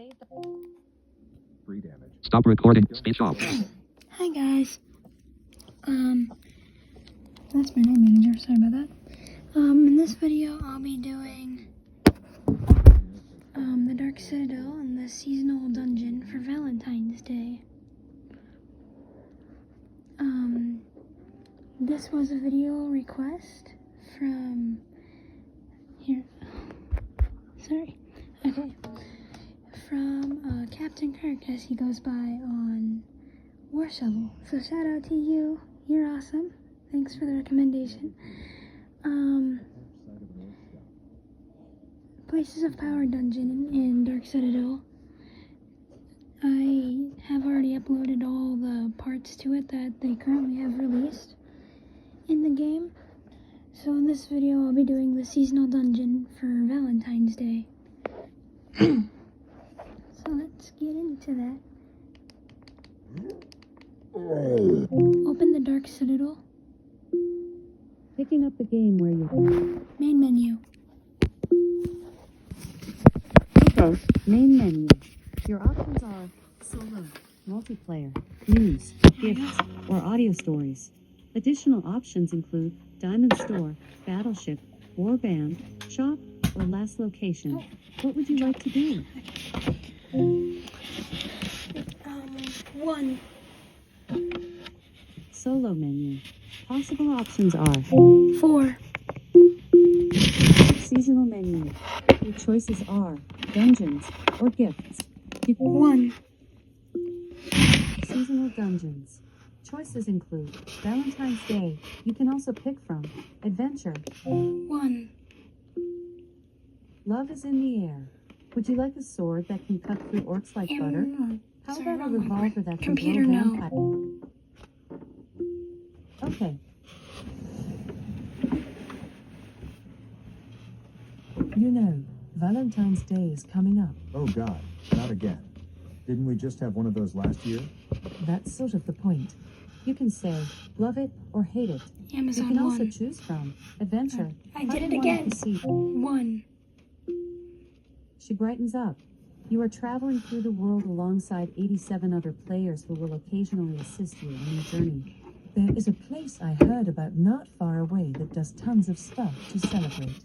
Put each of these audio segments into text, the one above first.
save the... Free damage. Stop recording. Speech off. Hi guys. That's my night manager. Sorry about that. In this video, I'll be doing the Dark Citadel and the seasonal dungeon for Valentine's Day. This was a video request from here. Sorry. Okay. From Captain Kirk, as he goes by on War Shovel. So shout out to you. You're awesome. Thanks for the recommendation. Places of Power dungeon in Dark Citadel. I have already uploaded all the parts to it that they currently have released in the game. So in this video, I'll be doing the seasonal dungeon for Valentine's Day. So let's get into that. Open the Dark Citadel. Picking up the game where you... Main menu. Okay, main menu. Your options are solo, multiplayer, news, gifts, or audio stories. Additional options include Diamond Store, Battleship, Warband, Shop, or Last Location. What would you like to do? 1. Solo menu. Possible options are 4. seasonal menu. Your choices are dungeons or gifts. 1. Seasonal dungeons. Choices include Valentine's Day. You can also pick from Adventure. 1. Love is in the air. Would you like a sword that can cut through orcs like butter? How Sorry, about a wrong one. revolver that can Computer, blow no. vampires? Okay. You know, Valentine's Day is coming up. Oh God, not again. Didn't we just have one of those last year? That's sort of the point. You can say, love it or hate it. Amazon You can 1. also choose from Adventure. I How did do it you want again. to proceed? 1. She brightens up. You are traveling through the world alongside 87 other players who will occasionally assist you on your journey. There is a place I heard about not far away that does tons of stuff to celebrate.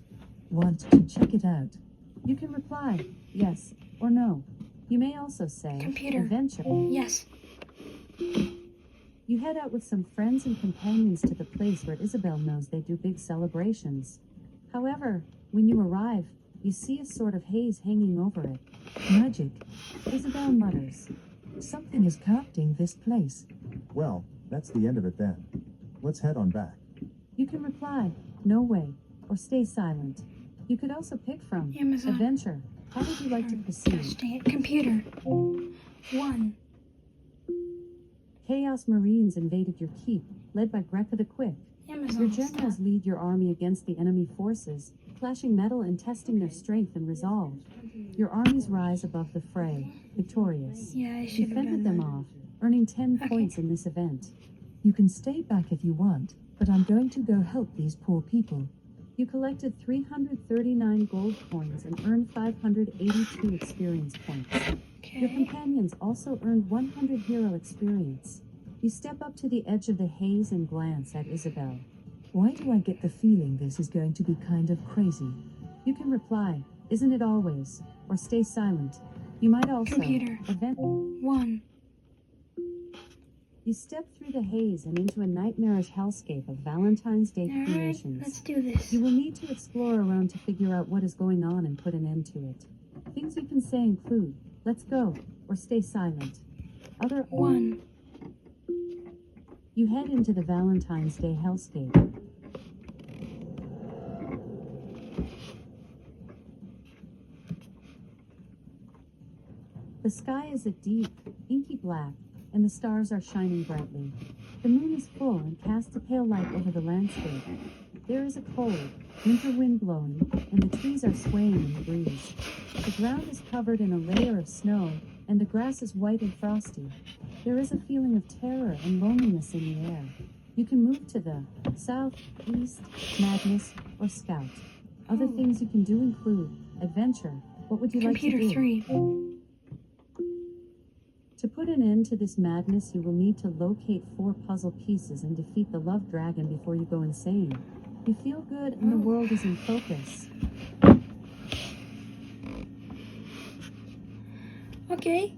Want to check it out? You can reply yes or no. You may also say Computer. Adventure. Yes. You head out with some friends and companions to the place where Isabel knows they do big celebrations. However, when you arrive, you see a sort of haze hanging over it. Magic. Isabel mutters. Something is corrupting this place. Well, that's the end of it then. Let's head on back. You can reply, no way, or stay silent. You could also pick from Amazon. Adventure. How would you like to proceed? Gosh dang it. Computer. 1. Chaos Marines invaded your keep, led by Greca the Quick. Amazon. Your generals lead your army against the enemy forces, clashing metal and testing their strength and resolve. Your armies rise above the fray, victorious. Yeah, I You should have fended done them that. off, earning 10 Okay. points in this event. You can stay back if you want, but I'm going to go help these poor people. You collected 339 gold coins and earned 582 experience points. Your Okay. companions also earned 100 hero experience. You step up to the edge of the haze and glance at Isabel. Why do I get the feeling this is going to be kind of crazy? You can reply, isn't it always? Or stay silent. You might also... Computer. 1. You step through the haze and into a nightmarish hellscape of Valentine's Day Alright, creations. let's do this. You will need to explore around to figure out what is going on and put an end to it. Things you can say include, let's go, or stay silent. Other 1. You head into the Valentine's Day hellscape. The sky is a deep, inky black, and the stars are shining brightly. The moon is full and casts a pale light over the landscape. There is a cold, winter wind blowing, and the trees are swaying in the breeze. The ground is covered in a layer of snow, and the grass is white and frosty. There is a feeling of terror and loneliness in the air. You can move to the south, east, madness, or scout. Other things you can do include adventure. What would you like to Computer do? 3. an end to this madness, you will need to locate 4 puzzle pieces and defeat the love dragon before you go insane. You feel good and the world is in focus. Okay.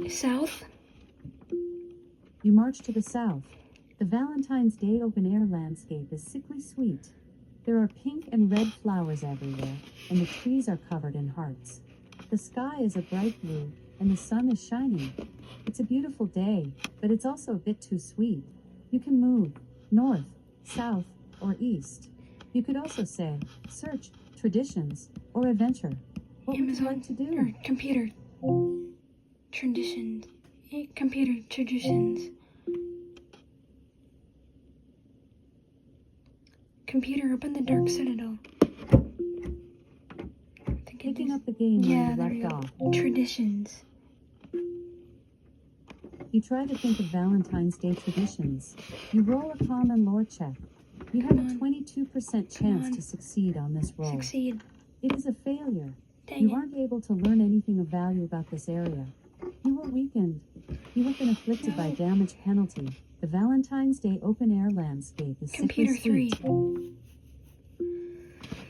South. You march to the south. The Valentine's Day open-air landscape is sickly sweet. There are pink and red flowers everywhere, and the trees are covered in hearts. The sky is a bright blue, and the sun is shining. It's a beautiful day, but it's also a bit too sweet. You can move north, south, or east. You could also say, search, traditions, or adventure. What would you like to do? Or computer. Traditions. Computer traditions. Computer, open the dark Citadel. Picking up the game yeah, where there you we left go. off. Traditions. You try to think of Valentine's Day traditions. You roll a common lore check. You have a 22% chance to succeed on this roll. Succeed. It is a failure. Dang You it. aren't able to learn anything of value about this area. You were weakened. You have been afflicted by damage penalty. The Valentine's Day open-air landscape is sickly Computer 3. sweet.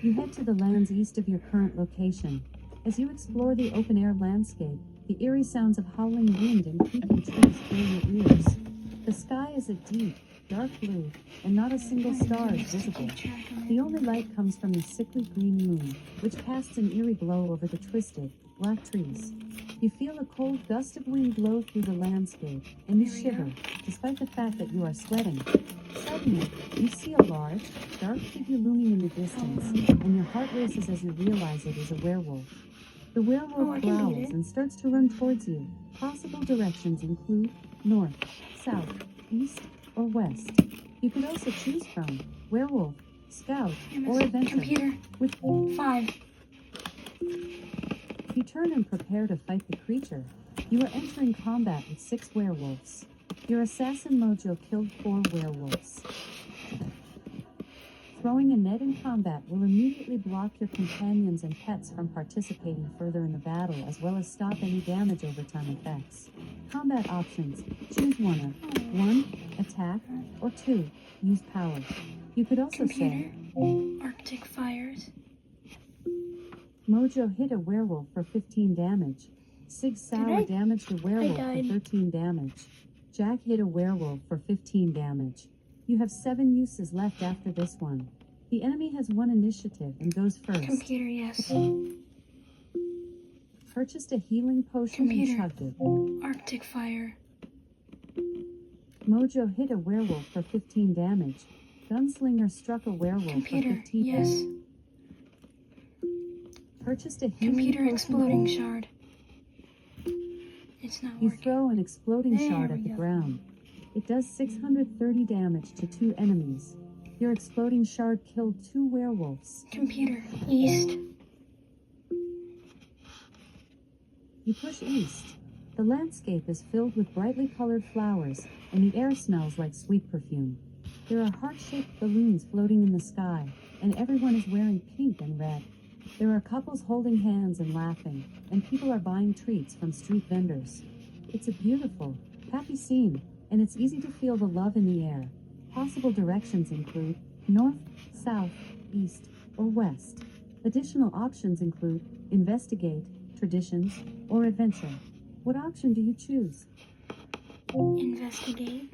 You head to the lands east of your current location. As you explore the open-air landscape, the eerie sounds of howling wind and creaking trees fill your ears. The sky is a deep, dark blue, and not a single star is visible. The only light comes from the sickly green moon, which casts an eerie glow over the twisted, black trees. You feel a cold gust of wind blow through the landscape, and you shiver, despite the fact that you are sweating. Suddenly, you see a large, dark figure looming in the distance, and your heart races as you realize it is a werewolf. The werewolf growls and starts to run towards you. Possible directions include north, south, east, or west. You could also choose from werewolf, scout, or adventure. Computer. Which 5. you turn and prepare to fight the creature. You are entering combat with 6 werewolves. Your assassin mojo killed 4 werewolves. Throwing a net in combat will immediately block your companions and pets from participating further in the battle, as well as stop any damage over time effects. Combat options. Choose one of 1. Attack, or 2. Use power. You could also Computer. say Arctic fires. Mojo hit a werewolf for 15 damage. Sig Sauer damaged a werewolf for died. 13 damage. Jack hit a werewolf for 15 damage. You have 7 uses left after this one. The enemy has 1 initiative and goes first. Computer, yes. Purchased a healing potion Computer. and chugged it. Arctic fire. Mojo hit a werewolf for 15 damage. Gunslinger struck a werewolf Computer, for 15 yes. damage. Purchased a healing Computer potion. exploding shard. It's not You working. throw an exploding There shard we at the go. ground. It does 630 damage to 2 enemies. Your exploding shard killed 2 werewolves. Computer. East. You push east. The landscape is filled with brightly colored flowers, and the air smells like sweet perfume. There are heart-shaped balloons floating in the sky, and everyone is wearing pink and red. There are couples holding hands and laughing, and people are buying treats from street vendors. It's a beautiful, happy scene, and it's easy to feel the love in the air. Possible directions include north, south, east, or west. Additional options include investigate, traditions, or adventure. What option do you choose? Investigate.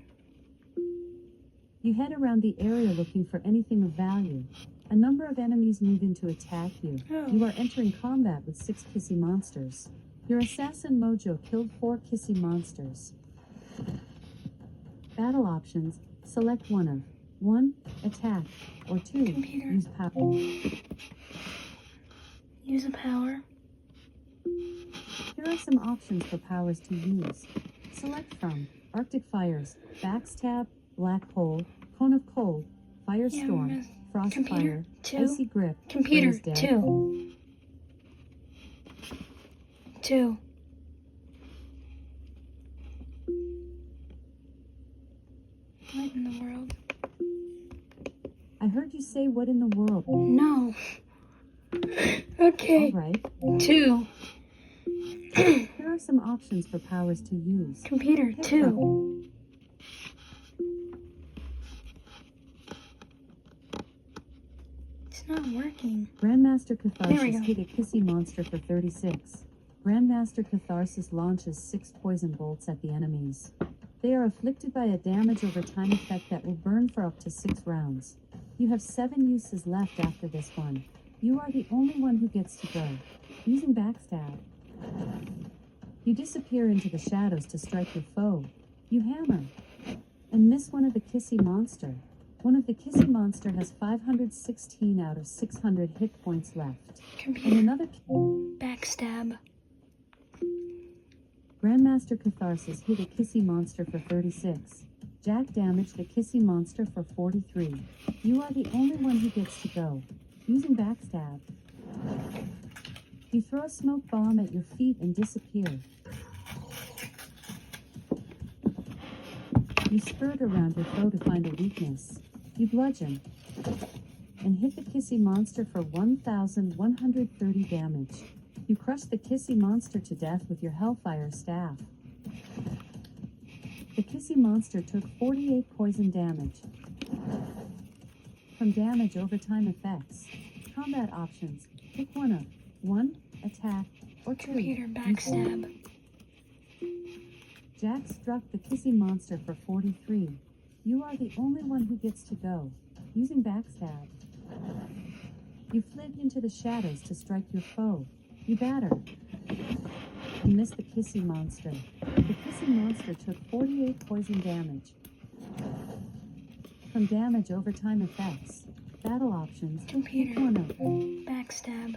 You head around the area looking for anything of value. A number of enemies move in to attack you. Oh. You are entering combat with 6 kissy monsters. Your assassin mojo killed 4 kissy monsters. Battle options. Select one of 1. Attack, or 2. Computer. Use power. Use a power. Here are some options for powers to use. Select from Arctic Fires, Backstab, Black Hole, Cone of Cold, Firestorm, Frostfire, Computer, 2. Icy Grip, Computer. Raise Dead. 2. 2. What in the world? I heard you say what in the world. No. Okay. All right. 2. Here are some options for powers to use. Computer, Pick 2. from- It's not working. Grandmaster There we Catharsis go. hit a kissy monster for 36. Grandmaster Catharsis launches 6 poison bolts at the enemies. They are afflicted by a damage over time effect that will burn for up to 6 rounds. You have 7 uses left after this one. You are the only one who gets to go. Using backstab. You disappear into the shadows to strike your foe. You hammer. And miss one of the kissy monster. One of the kissy monster has 516 out of 600 hit points left. And Computer, another backstab. Grandmaster Catharsis hit a kissy monster for 36. Jack damaged the kissy monster for 43. You are the only one who gets to go. Using backstab. You throw a smoke bomb at your feet and disappear. You skirt around your foe to find a weakness. You bludgeon and hit the kissy monster for 1,130 damage. You crush the kissy monster to death with your Hellfire staff. The kissy monster took 48 poison damage. From damage over time effects, combat options, pick one of 1, attack, or 2. Computer, backstab. Jack struck the kissy monster for 43. You are the only one who gets to go. Using backstab. You flit into the shadows to strike your foe. You batter. You miss the kissy monster. The kissy monster took 48 poison damage. From damage over time effects, battle options, Computer, pick one of backstab.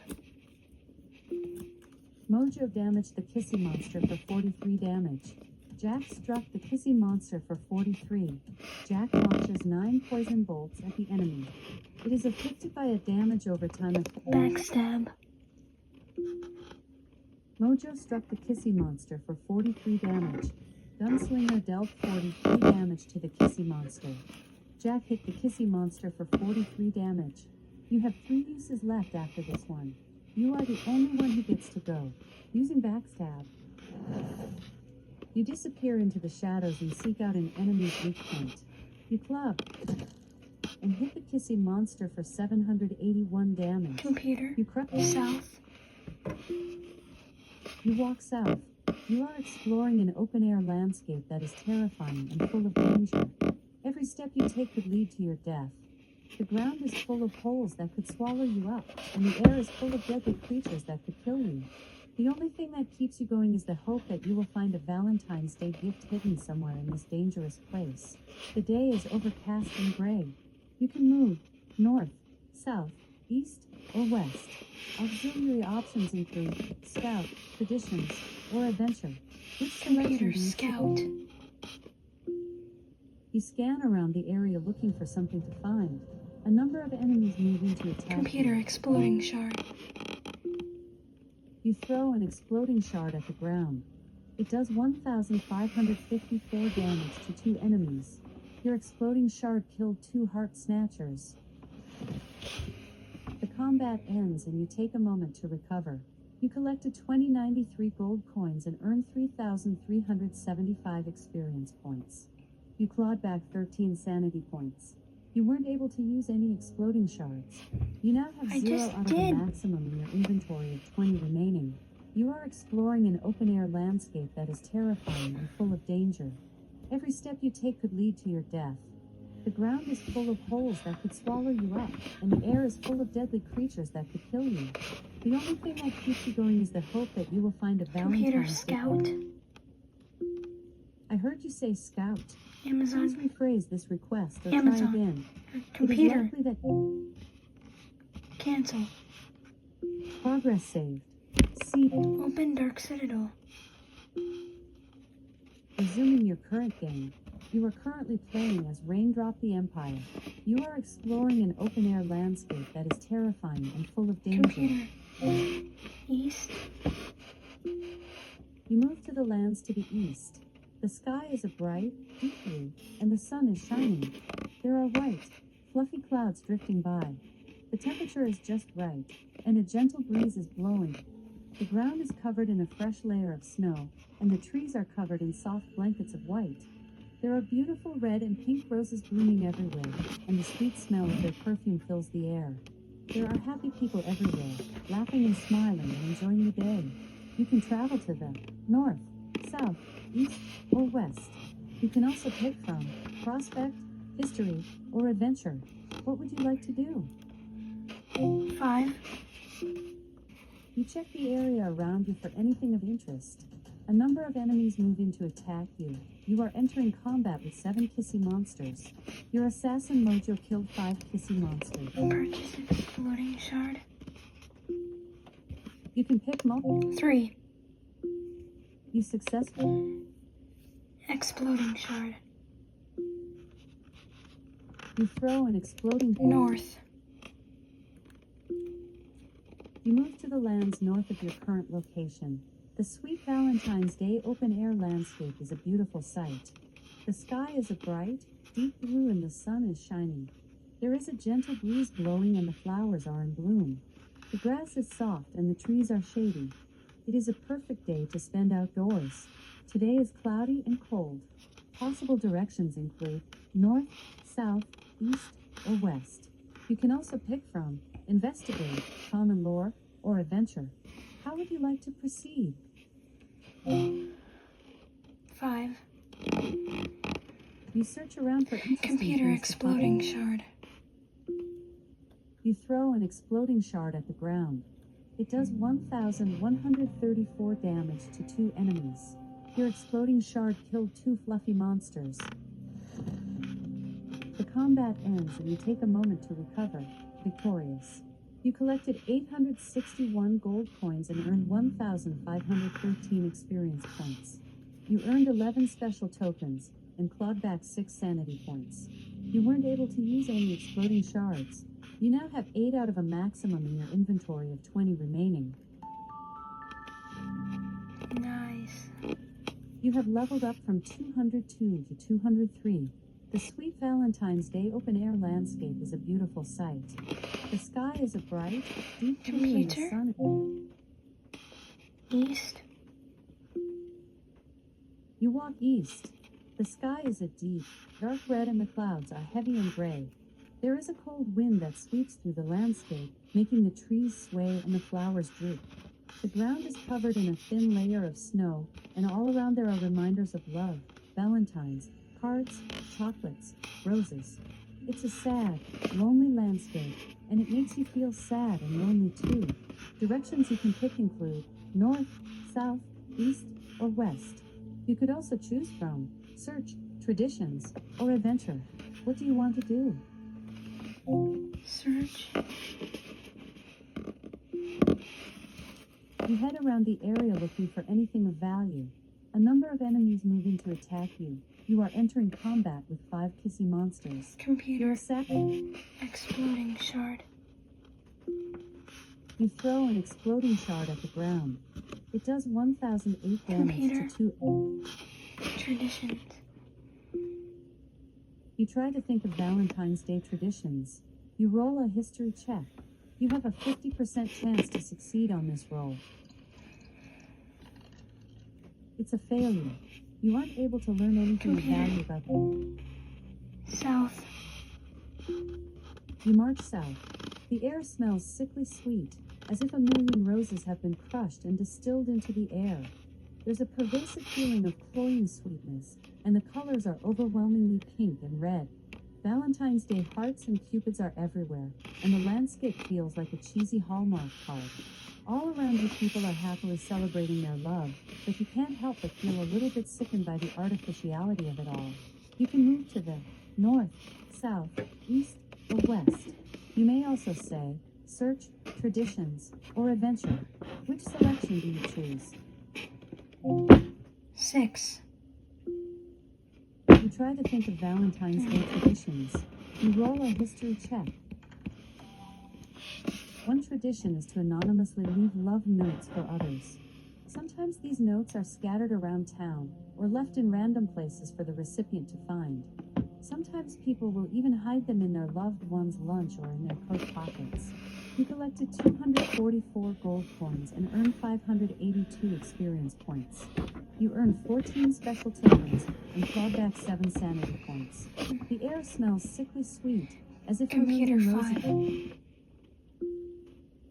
Mojo damaged the kissy monster for 43 damage. Jack struck the kissy monster for 43. Jack launches 9 poison bolts at the enemy. It is afflicted by a damage over time effect. Backstab. Mojo struck the kissy monster for 43 damage. Gunslinger dealt 43 damage to the kissy monster. Jack hit the kissy monster for 43 damage. You have 3 uses left after this one. You are the only one who gets to go. Using backstab. You disappear into the shadows and seek out an enemy's weak point. You club and hit the kissy monster for 781 damage. Computer, You crush. south. You walk south. You are exploring an open-air landscape that is terrifying and full of danger. Every step you take could lead to your death. The ground is full of holes that could swallow you up, and the air is full of deadly creatures that could kill you. The only thing that keeps you going is the hope that you will find a Valentine's Day gift hidden somewhere in this dangerous place. The day is overcast and gray. You can move north, south, east, or west. Auxiliary options include scout, traditions, or adventure. Which selection Computer, do you scout. You scan around the area looking for something to find. A number of enemies move into attack. Computer, you. exploding shard. You throw an exploding shard at the ground. It does 1,554 damage to 2 enemies. Your exploding shard killed 2 heart snatchers. The combat ends and you take a moment to recover. You collected 2093 gold coins and earned 3,375 experience points. You clawed back 13 sanity points. You weren't able to use any exploding shards. You now have I 0 just out of did. a maximum in your inventory of 20 remaining. You are exploring an open-air landscape that is terrifying and full of danger. Every step you take could lead to your death. The ground is full of holes that could swallow you up, and the air is full of deadly creatures that could kill you. The only thing that keeps you going is the hope that you will find a Computer, Valentine's Day. scout. I heard you say scout. Please Amazon. rephrase this request or Amazon. try again. It is Computer, likely that cancel. progress saved. See, Open Dark Citadel. resuming your current game. You are currently playing as Raindrop the Empire. You are exploring an open-air landscape that is terrifying and full of danger. Computer, east. You move to the lands to the east. The sky is a bright, deep blue, and the sun is shining. There are white, fluffy clouds drifting by. The temperature is just right, and a gentle breeze is blowing. The ground is covered in a fresh layer of snow, and the trees are covered in soft blankets of white. There are beautiful red and pink roses blooming everywhere, and the sweet smell of their perfume fills the air. There are happy people everywhere, laughing and smiling and enjoying the day. You can travel to the north, south, east, or west. You can also pick from prospect, history, or adventure. What would you like to do? 5. You check the area around you for anything of interest. A number of enemies move in to attack you. You are entering combat with 7 kissy monsters. Your assassin Mojo killed 5 kissy monsters. Purchase exploding shard. You can pick multiple. 3. You successfully. Exploding shard. You throw an exploding. North. You move to the lands north of your current location. The sweet Valentine's Day open-air landscape is a beautiful sight. The sky is a bright, deep blue and the sun is shining. There is a gentle breeze blowing and the flowers are in bloom. The grass is soft and the trees are shady. It is a perfect day to spend outdoors. Today is cloudy and cold. Possible directions include north, south, east, or west. You can also pick from investigate, common lore, or adventure. How would you like to proceed? 5. You search around for interesting Computer things to exploding find. shard. You throw an exploding shard at the ground. It does 1,134 damage to 2 enemies. Your exploding shard killed 2 fluffy monsters. The combat ends and you take a moment to recover, victorious. You collected 861 gold coins and earned 1,513 experience points. You earned 11 special tokens and clawed back 6 sanity points. You weren't able to use any exploding shards. You now have 8 out of a maximum in your inventory of 20 remaining. Nice. You have leveled up from 202 to 203. The sweet Valentine's Day open-air landscape is a beautiful sight. The sky is a bright, deep blue and the Computer? sun. East. You walk east. The sky is a deep, dark red and the clouds are heavy and gray. There is a cold wind that sweeps through the landscape, making the trees sway and the flowers droop. The ground is covered in a thin layer of snow, and all around there are reminders of love, valentines, cards, chocolates, roses. It's a sad, lonely landscape, and it makes you feel sad and lonely too. Directions you can pick include north, south, east, or west. You could also choose from search, traditions, or adventure. What do you want to do? Search. You head around the area looking for anything of value. A number of enemies move in to attack you. You are entering combat with 5 kissy monsters. You're Computer a second. exploding shard. You throw an exploding shard at the ground. It does 1,008 damage Computer. to 2. Traditions. You try to think of Valentine's Day traditions. You roll a history check. You have a 50% chance to succeed on this roll. It's a failure. You aren't able to learn anything of value about them. South. You march south. The air smells sickly sweet, as if a million roses have been crushed and distilled into the air. There's a pervasive feeling of cloying sweetness, and the colors are overwhelmingly pink and red. Valentine's Day hearts and cupids are everywhere, and the landscape feels like a cheesy Hallmark card. All around you people are happily celebrating their love, but you can't help but feel a little bit sickened by the artificiality of it all. You can move to the north, south, east, or west. You may also say, search, traditions, or adventure. Which selection do you choose? 6. You try to think of Valentine's Day traditions. You roll a history check. One tradition is to anonymously leave love notes for others. Sometimes these notes are scattered around town or left in random places for the recipient to find. Sometimes people will even hide them in their loved one's lunch or in their coat pockets. You collected 244 gold coins and earned 582 experience points. You earned 14 special tokens and clawed back 7 sanity points. The air smells sickly sweet, as if a Computer million roses. 5.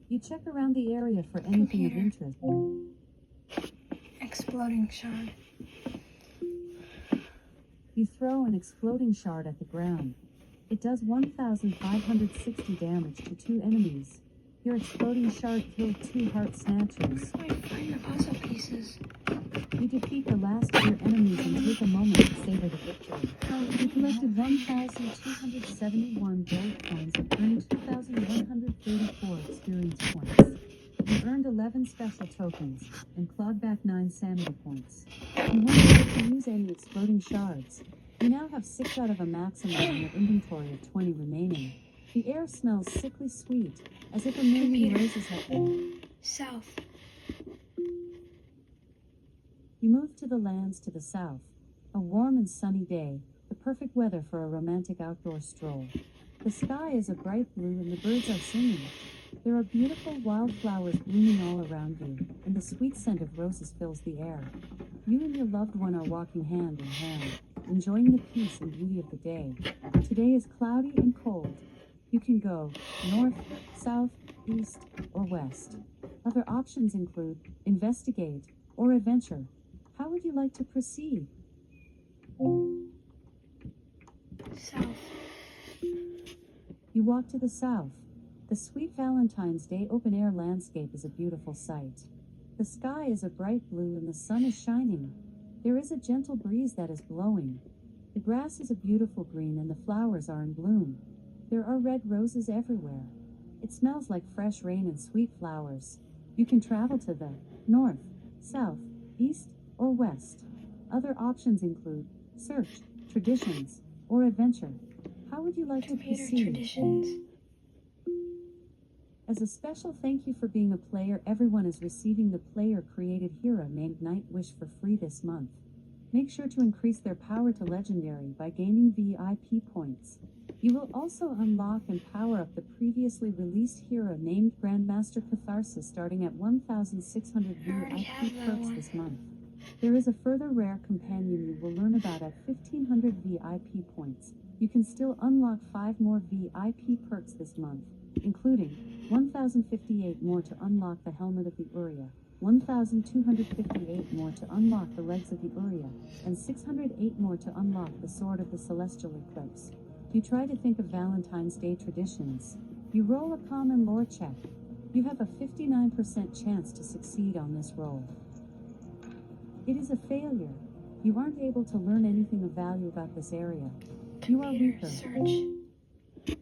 You check around the area for anything of Computer. interest. Exploding shard. You throw an exploding shard at the ground. It does 1,560 damage to 2 enemies. Your exploding shard killed 2 heart snatchers. Where do I find the puzzle pieces? You defeat the last of your enemies and take a moment to savor the victory. You collected 1,271 gold coins and earned 2,134 experience points. You earned 11 special tokens and clawed back 9 sanity points. You weren't able to use any exploding shards. You now have 6 out of a maximum in your inventory of 20 remaining. The air smells sickly sweet, as if a million Computer. roses had been. South. You move to the lands to the south. A warm and sunny day, the perfect weather for a romantic outdoor stroll. The sky is a bright blue and the birds are singing. There are beautiful wildflowers blooming all around you, and the sweet scent of roses fills the air. You and your loved one are walking hand in hand, enjoying the peace and beauty of the day. Today is cloudy and cold. You can go north, south, east, or west. Other options include investigate or adventure. How would you like to proceed? South. You walk to the south. The sweet Valentine's Day open-air landscape is a beautiful sight. The sky is a bright blue and the sun is shining. There is a gentle breeze that is blowing. The grass is a beautiful green and the flowers are in bloom. There are red roses everywhere. It smells like fresh rain and sweet flowers. You can travel to the north, south, east, or west. Other options include search, traditions, or adventure. How would you like to Computer proceed? traditions. As a special thank you for being a player, everyone is receiving the player-created hero named Nightwish for free this month. Make sure to increase their power to legendary by gaining VIP points. You will also unlock and power up the previously released hero named Grandmaster Catharsis starting at 1,600 I already VIP have that perks one. this month. There is a further rare companion you will learn about at 1,500 VIP points. You can still unlock 5 more VIP perks this month, including 1,058 more to unlock the Helmet of the Uriah, 1,258 more to unlock the Legs of the Uriah, and 608 more to unlock the Sword of the Celestial Eclipse. You try to think of Valentine's Day traditions. You roll a common lore check. You have a 59% chance to succeed on this roll. It is a failure. You aren't able to learn anything of value about this area. You are Computer weaker. search.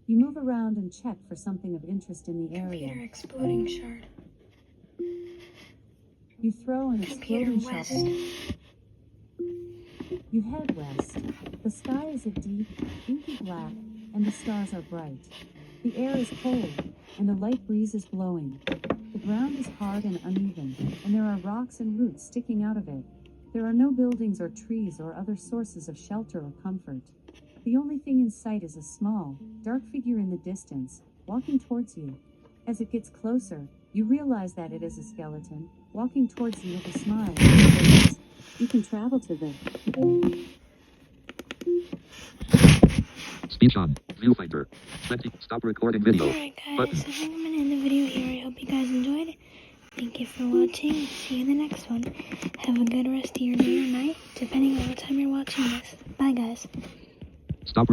You move around and check for something of interest in the Computer area. exploding shard. You throw an Computer exploding west. shot. You head west. The sky is a deep, inky black, and the stars are bright. The air is cold, and a light breeze is blowing. The ground is hard and uneven, and there are rocks and roots sticking out of it. There are no buildings or trees or other sources of shelter or comfort. The only thing in sight is a small, dark figure in the distance, walking towards you. As it gets closer, you realize that it is a skeleton, walking towards you with a smile on its face. You can travel to the Speech on. Viewfinder. Stop recording video. Alright guys, Button. I think I'm gonna end the video here. I hope you guys enjoyed. Thank you for watching. See you in the next one. Have a good rest of your day or night, depending on what time you're watching this. Bye guys. Stop